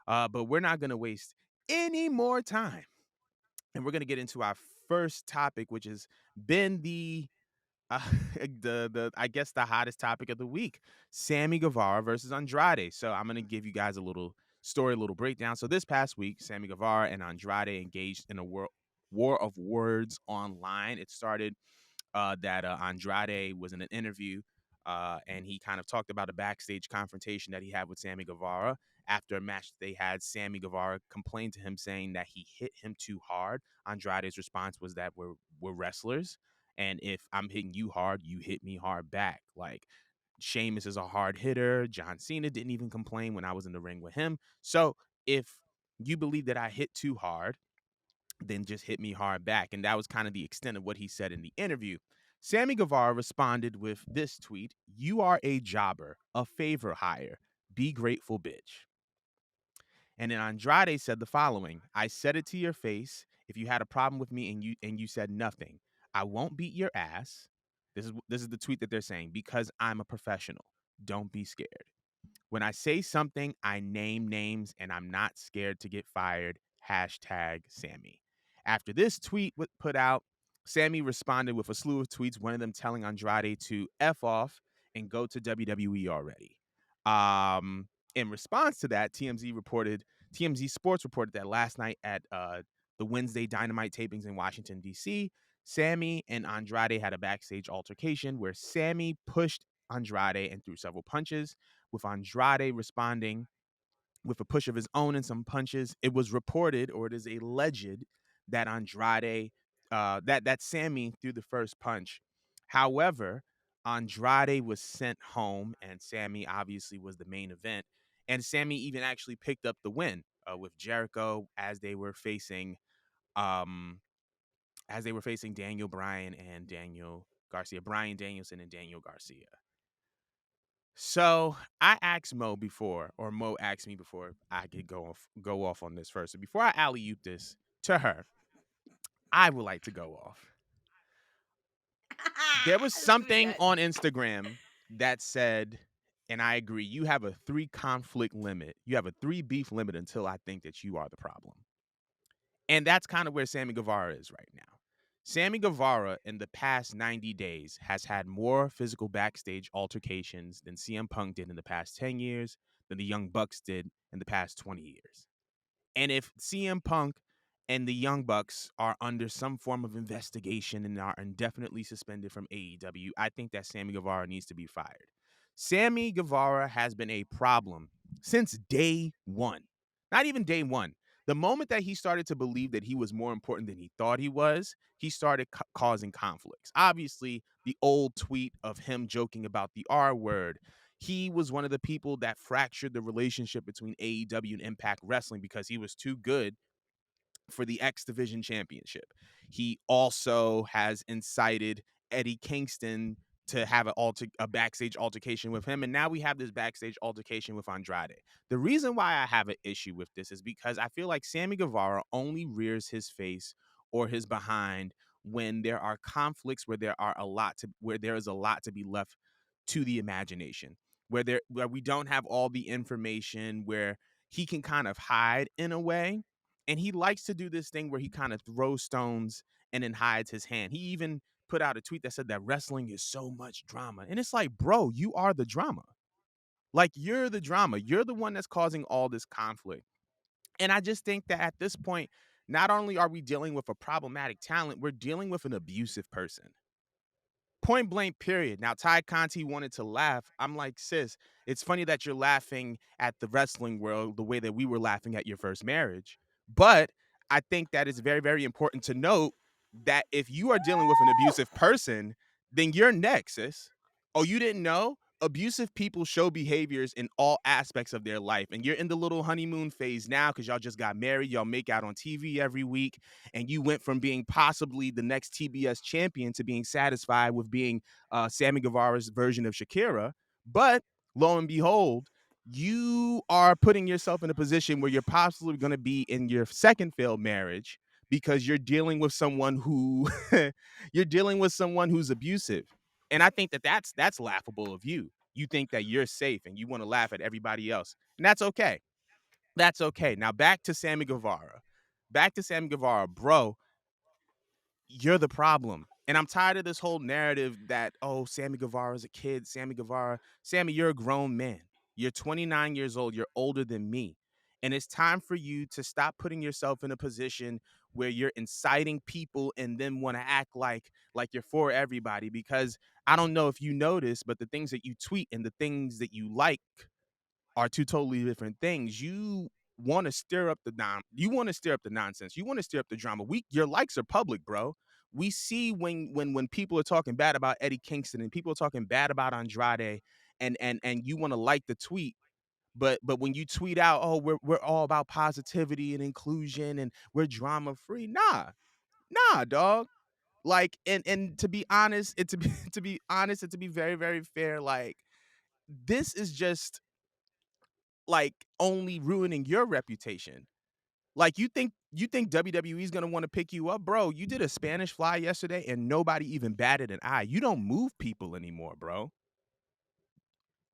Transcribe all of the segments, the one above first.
But we're not going to waste any more time. And we're going to get into our first topic, which has been uh, the I guess the hottest topic of the week: Sammy Guevara versus Andrade. So I'm gonna give you guys a little story, a little breakdown. So this past week, Sammy Guevara and Andrade engaged in a war of words online. It started that Andrade was in an interview, and he kind of talked about a backstage confrontation that he had with Sammy Guevara. After a match they had, Sammy Guevara complained to him saying that he hit him too hard. Andrade's response was that we're wrestlers, and if I'm hitting you hard, you hit me hard back. Like Sheamus is a hard hitter. John Cena didn't even complain when I was in the ring with him. So if you believe that I hit too hard, then just hit me hard back. And that was kind of the extent of what he said in the interview. Sammy Guevara responded with this tweet: "You are a jobber, a favor hire. Be grateful, bitch." And then Andrade said the following: "I said it to your face. If you had a problem with me and you said nothing, I won't beat your ass." This is the tweet that they're saying: "Because I'm a professional. Don't be scared. When I say something, I name names and I'm not scared to get fired. Hashtag Sammy." After this tweet was put out, Sammy responded with a slew of tweets, one of them telling Andrade to F off and go to WWE already. In response to that, TMZ Sports reported that last night at the Wednesday Dynamite tapings in Washington, D.C., Sammy and Andrade had a backstage altercation where Sammy pushed Andrade and threw several punches, with Andrade responding with a push of his own and some punches. It was reported, or it is alleged, that that Sammy threw the first punch. However, Andrade was sent home, and Sammy obviously was the main event. And Sammy even actually picked up the win with Jericho um, as they were facing Daniel Bryan and Daniel Garcia, Bryan Danielson and Daniel Garcia. So I asked Mo before, or Mo asked me before I could go off on this first. So before I alley oop this to her, I would like to go off. There was Let's do something that. on Instagram that said, and I agree, you have a 3 conflict limit. You have a 3 beef limit until I think that you are the problem. And that's kind of where Sammy Guevara is right now. Sammy Guevara in the past 90 days has had more physical backstage altercations than CM Punk did in the past 10 years, than the Young Bucks did in the past 20 years. And if CM Punk and the Young Bucks are under some form of investigation and are indefinitely suspended from AEW, I think that Sammy Guevara needs to be fired. Sammy Guevara has been a problem since day one. Not even day one. The moment that he started to believe that he was more important than he thought he started causing conflicts. Obviously, the old tweet of him joking about the R word, he was one of the people that fractured the relationship between AEW and Impact Wrestling because he was too good for the X Division Championship. He also has incited Eddie Kingston to have a backstage altercation with him. And now we have this backstage altercation with Andrade. The reason why I have an issue with this is because I feel like Sammy Guevara only rears his face or his behind when there are conflicts where there is a lot to be left to the imagination, where we don't have all the information, where he can kind of hide in a way. And he likes to do this thing where he kind of throws stones and then hides his hand. He even put out a tweet that said that wrestling is so much drama. And it's like, bro, you are the drama. Like, you're the drama. You're the one that's causing all this conflict. And I just think that at this point, not only are we dealing with a problematic talent, we're dealing with an abusive person. Point blank, period. Now, Ty Conti wanted to laugh. I'm like, sis, it's funny that you're laughing at the wrestling world the way that we were laughing at your first marriage. But I think that it's very, very important to note that if you are dealing with an abusive person, then you're next, sis. Oh, you didn't know? Abusive people show behaviors in all aspects of their life. And you're in the little honeymoon phase now because y'all just got married. Y'all make out on TV every week, and you went from being possibly the next TBS champion to being satisfied with being Sammy Guevara's version of Shakira. But lo and behold, you are putting yourself in a position where you're possibly going to be in your second failed marriage because you're dealing with someone who you're dealing with someone who's abusive. And I think that that's laughable of you. You think that you're safe and you want to laugh at everybody else. And that's okay. That's okay. Now back to Sammy Guevara. Back to Sammy Guevara, bro. You're the problem. And I'm tired of this whole narrative that, oh, Sammy Guevara's a kid. Sammy Guevara. Sammy, you're a grown man. You're 29 years old. You're older than me. And it's time for you to stop putting yourself in a position where you're inciting people and then want to act like you're for everybody. Because I don't know if you notice, but the things that you tweet and the things that you like are two totally different things. You want to stir up the you want to stir up the nonsense. You want to stir up the drama. Your likes are public, bro. We see when people are talking bad about Eddie Kingston and people are talking bad about Andrade and you want to like the tweet, but when you tweet out, oh, we're all about positivity and inclusion and we're drama free. Nah, dog. Like and to be honest, it to be to be honest and to be very, very fair, like this is just like only ruining your reputation. Like you think WWE is gonna want to pick you up, bro? You did a Spanish Fly yesterday, and nobody even batted an eye. You don't move people anymore, bro.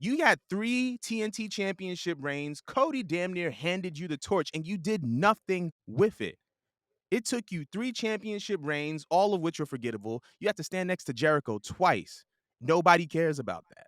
You got 3 TNT championship reigns. Cody damn near handed you the torch, and you did nothing with it. It took you 3 championship reigns, all of which are forgettable. You have to stand next to Jericho twice. Nobody cares about that.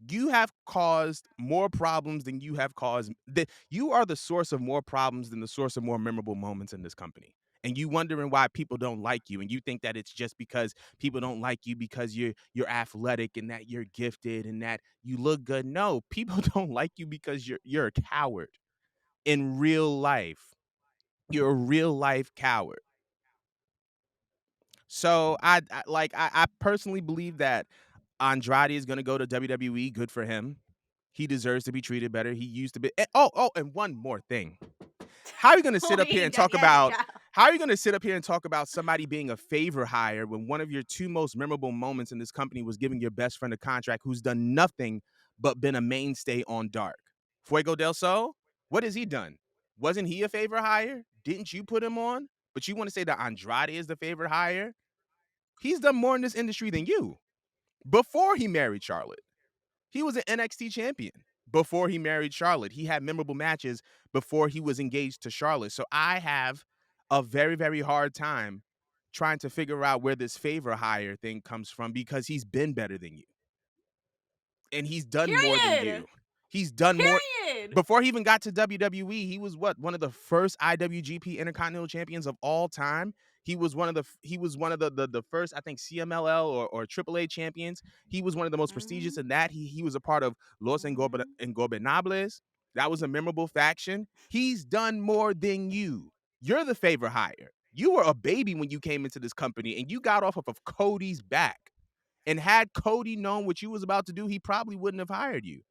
You have caused more problems than you have caused. That you are the source of more problems than the source of more memorable moments in this company. And you wondering why people don't like you, and you think that it's just because people don't like you because you're athletic and that you're gifted and that you look good. No, people don't like you because you're a coward in real life. You're a real life coward. So I personally believe that Andrade is going to go to WWE. Good for him. He deserves to be treated better. He used to be. And one more thing. How are you going to sit up here and talk about? Yeah. How are you going to sit up here and talk about somebody being a favor hire when one of your two most memorable moments in this company was giving your best friend a contract who's done nothing but been a mainstay on Dark? Fuego del Sol? What has he done? Wasn't he a favor hire? Didn't you put him on? But you want to say that Andrade is the favorite hire? He's done more in this industry than you before he married Charlotte. He was an NXT champion before he married Charlotte. He had memorable matches before he was engaged to Charlotte. So I have a very, very hard time trying to figure out where this favor hire thing comes from because he's been better than you and he's done more than Period. you. He's done more. Period. Before he even got to WWE, he was what, one of the first IWGP Intercontinental Champions of all time. He was one of the first, I think, CMLL or AAA champions. He was one of the most Mm-hmm. prestigious in that. He was a part of Los Mm-hmm. Ingobernables. That was a memorable faction. He's done more than you. You're the favor hire. You were a baby when you came into this company, and you got off of Cody's back. And had Cody known what you was about to do, he probably wouldn't have hired you.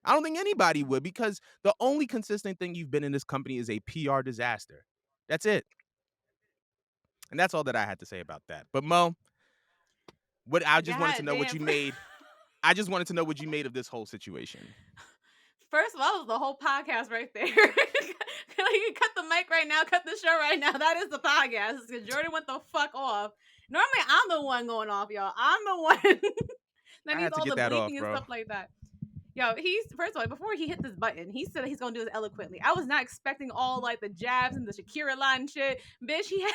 I don't think anybody would because the only consistent thing you've been in this company is a PR disaster. That's it. And that's all that I had to say about that. But Mo, what I just wanted to God know what damn. you made. I just wanted to know what you made of this whole situation. First of all, that was the whole podcast right there. You cut the mic right now, cut the show right now. That is the podcast. Because Jordan went the fuck off. Normally, I'm the one going off, y'all. I'm the one that I needs had to all get the that off, bleeping and bro. stuff like that. Yo, he's first of all, before he hit this button, he said he's gonna do this eloquently. I was not expecting all like the jabs and the Shakira line and shit. Bitch, he had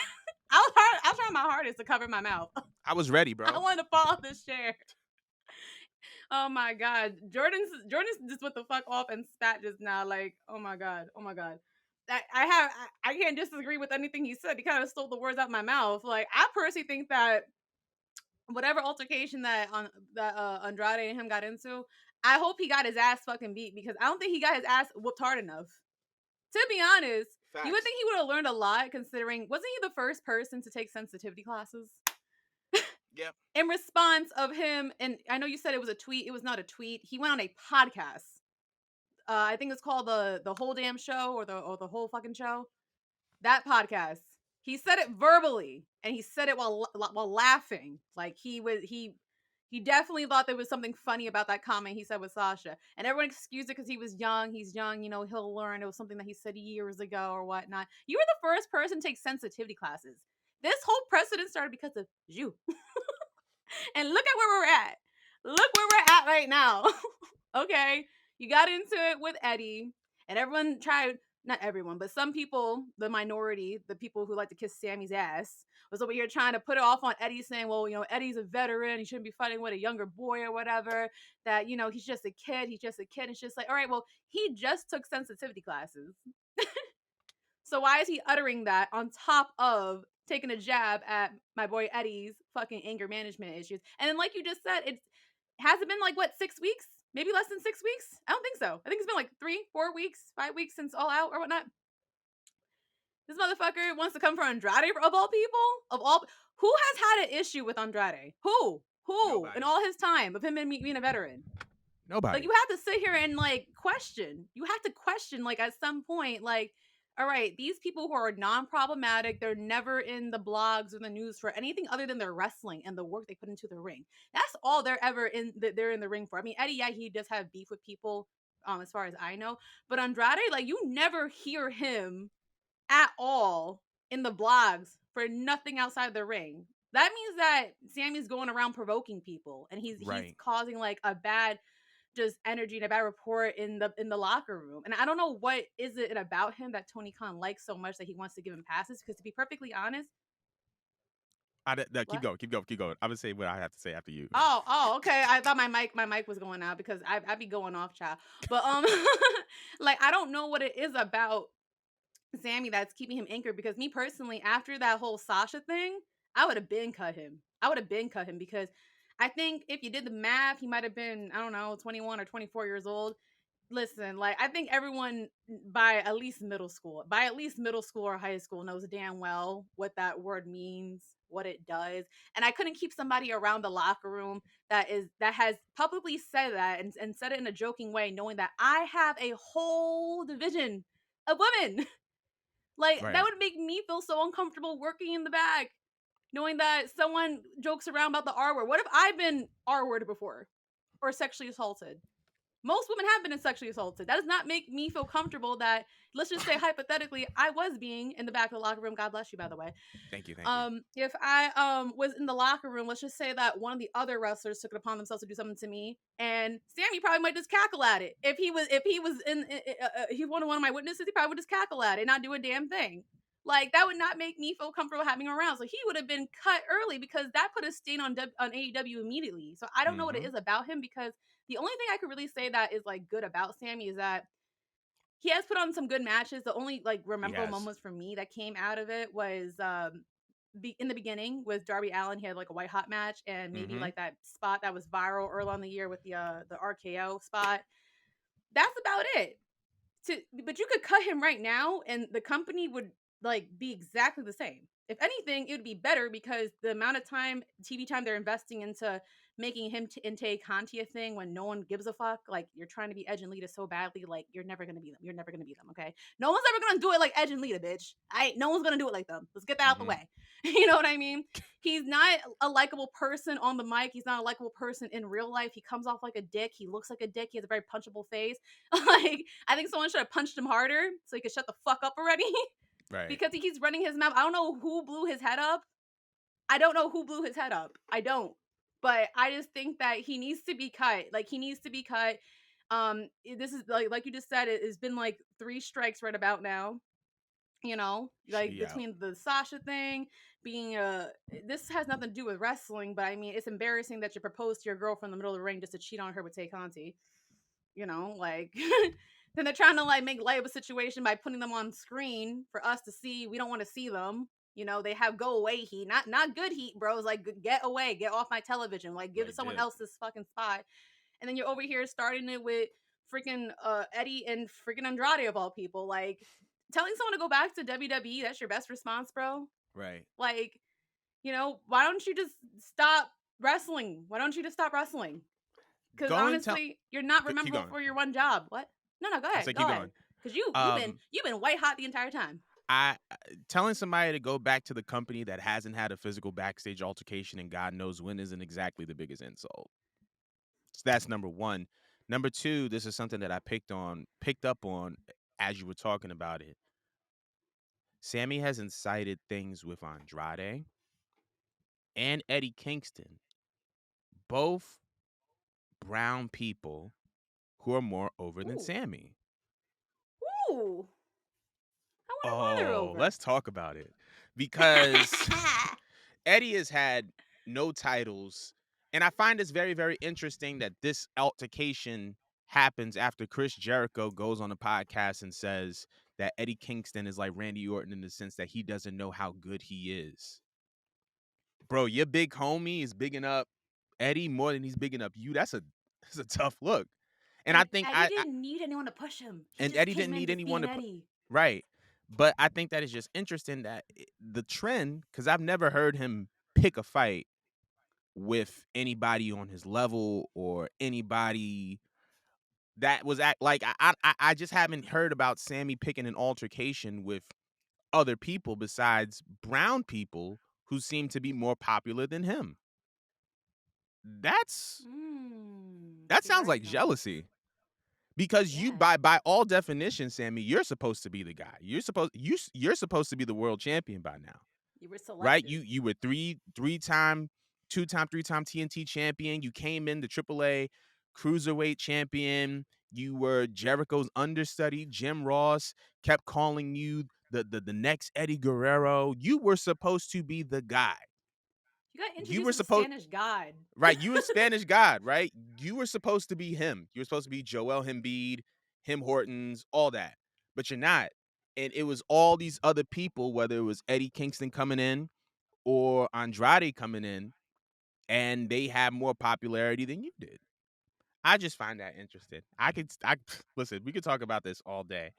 I was trying my hardest to cover my mouth. I was ready, I bro. wanted to fall off this chair. Oh my god. Jordan's just what the fuck off and spat just now. Like, oh my god. Oh my god. I can't disagree with anything he said. He kind of stole the words out my mouth. Like, I personally think that whatever altercation that Andrade and him got into, I hope he got his ass fucking beat because I don't think he got his ass whooped hard enough. To be honest, you would Facts. think he would have learned a lot considering wasn't he the first person to take sensitivity classes? Yep. In response of him, and I know you said it was a tweet. It was not a tweet. He went on a podcast. I think it's called the whole damn show or the whole fucking show. That podcast. He said it verbally, and he said it while laughing. Like he definitely thought there was something funny about that comment he said with Sasha, and everyone excused it because he was young. He's young, he'll learn. It was something that he said years ago or whatnot. You were the first person to take sensitivity classes. This whole precedent started because of you. And look at where we're at. Look where we're at right now. Okay. You got into it with Eddie. And everyone tried, not everyone, but some people, the minority, the people who like to kiss Sammy's ass, was over here trying to put it off on Eddie, saying, well, Eddie's a veteran. He shouldn't be fighting with a younger boy or whatever. That, he's just a kid. He's just a kid. It's just like, all right, well, he just took sensitivity classes. So why is he uttering that on top of taking a jab at my boy Eddie's fucking anger management issues? And then, like you just said, it has it been like what, 6 weeks? Maybe less than 6 weeks? I don't think so. I think it's been like 3, 4 weeks, 5 weeks since All Out or whatnot. This motherfucker wants to come for Andrade of all people? Of all, who has had an issue with Andrade? Who? Who in Nobody. all his time of him being a veteran? Like, Nobody. you have to sit here and like question. You have to question, like, at some point, like, all right, these people who are non-problematic, they're never in the blogs or the news for anything other than their wrestling and the work they put into the ring. That's all they're ever in. They're in the ring for. I mean, Eddie, yeah, he does have beef with people, as far as I know. But Andrade, like, you never hear him at all in the blogs for nothing outside the ring. That means that Sammy's going around provoking people, and he's Right. causing like a bad just energy and a bad report in the locker room. And I don't know what is it about him that Tony Khan likes so much that he wants to give him passes. Because to be perfectly honest, No, keep what? going, keep going, keep going. I'm gonna say what I have to say after you. Oh, okay. I thought my mic was going out because I be going off, child. But like, I don't know what it is about Sammy that's keeping him anchored, because me personally, after that whole Sasha thing, I would have been cut him. I would have been cut him because I think if you did the math, he might have been, I don't know, 21 or 24 years old. Listen, like, I think everyone by at least middle school or high school knows damn well what that word means, what it does. And I couldn't keep somebody around the locker room that has publicly said that, and said it in a joking way, knowing that I have a whole division of women. Like, that Right. would make me feel so uncomfortable working in the back, knowing that someone jokes around about the R word. What if I've been R worded before or sexually assaulted? Most women have been sexually assaulted. That does not make me feel comfortable that, let's just say hypothetically, I was being in the back of the locker room. God bless you, by the way. Thank you. Thank you. If I was in the locker room, let's just say that one of the other wrestlers took it upon themselves to do something to me, and Sammy probably might just cackle at it. If he was he's one of my witnesses, he probably would just cackle at it and not do a damn thing. Like, that would not make me feel comfortable having him around. So he would have been cut early, because that put a stain on AEW immediately. So I don't know what it Mm-hmm. is about him, because the only thing I could really say that is like good about Sammy is that he has put on some good matches. The only like He memorable has. moments for me that came out of it was in the beginning with Darby Allin. He had like a white hot match, and maybe Mm-hmm. like that spot that was viral early on the year with the RKO spot. That's about it. But you could cut him right now, and the company would like be exactly the same. If anything, it would be better, because the amount of TV time they're investing into making him and Tay Conti a thing when no one gives a fuck. Like, you're trying to be Edge and Lita so badly, like, you're never gonna be them. You're never gonna be them. Okay, no one's ever gonna do it like Edge and Lita, bitch. No one's gonna do it like them. Let's get that out the Mm-hmm. way. You know what I mean? He's not a likable person on the mic. He's not a likable person in real life. He comes off like a dick. He looks like a dick. He has a very punchable face. Like, I think someone should have punched him harder so he could shut the fuck up already. Right. Because he keeps running his mouth. I don't know who blew his head up. I don't know who blew his head up. I don't. But I just think that he needs to be cut. Like, he needs to be cut. This is like you just said, it's been like 3 strikes right about now. Like, She out. between the Sasha thing being this has nothing to do with wrestling, but I mean, it's embarrassing that you propose to your girlfriend in the middle of the ring just to cheat on her with Tay Conti. Like, then they're trying to like make light of a situation by putting them on screen for us to see. We don't want to see them. They have go away heat, not good heat, bros. Like, get away, get off my television. Like, give Like someone dip. else this fucking spot. And then you're over here starting it with freaking Eddie and freaking Andrade of all people. Like, telling someone to go back to WWE, that's your best response, bro. Right. Like, why don't you just stop wrestling? Why don't you just stop wrestling? Because Go and tell. honestly, you're not Keep memorable going. for your one job. What? No, go I ahead, say go keep ahead. going. Because Um, you've been white hot the entire time. telling somebody to go back to the company that hasn't had a physical backstage altercation and God knows when isn't exactly the biggest insult. So that's number one. Number two, this is something that I picked up on as you were talking about it. Sammy has incited things with Andrade and Eddie Kingston, both brown people who are more over than Ooh, Sammy. Ooh, I wonder won her Oh, over. let's talk about it. Because Eddie has had no titles, and I find this very, very interesting that this altercation happens after Chris Jericho goes on a podcast and says that Eddie Kingston is like Randy Orton in the sense that he doesn't know how good he is. Bro, your big homie is bigging up Eddie more than he's bigging up you. That's a tough look. And I And think Eddie didn't need anyone to push him. He and just Eddie came didn't in need just anyone being to put Eddie. right. But I think that is just interesting that the trend, because I've never heard him pick a fight with anybody on his level or anybody that was act like I just haven't heard about Sammy picking an altercation with other people besides brown people who seem to be more popular than him. That's that You're sounds right like though. jealousy. Because you Yeah, by all definition, Sammy, you're supposed to be the guy. You're supposed to be the world champion by now. you were Right? selected. You were three-time, two-time, three-time TNT champion. You came in the AAA cruiserweight champion. You were Jericho's understudy. Jim Ross kept calling you the next Eddie Guerrero. You were supposed to be the guy. You got You introduced were as a supposed Spanish god. right. You were Spanish God, right? You were supposed to be him. You were supposed to be Joel Embiid, him Hortons, all that. But you're not. And it was all these other people, whether it was Eddie Kingston coming in or Andrade coming in, and they have more popularity than you did. I just find that interesting. I listen, we could talk about this all day,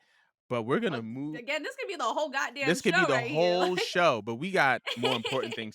but we're going Oh, to move again, this could be the whole goddamn this could be show the right here. whole show, but we got more important Like, things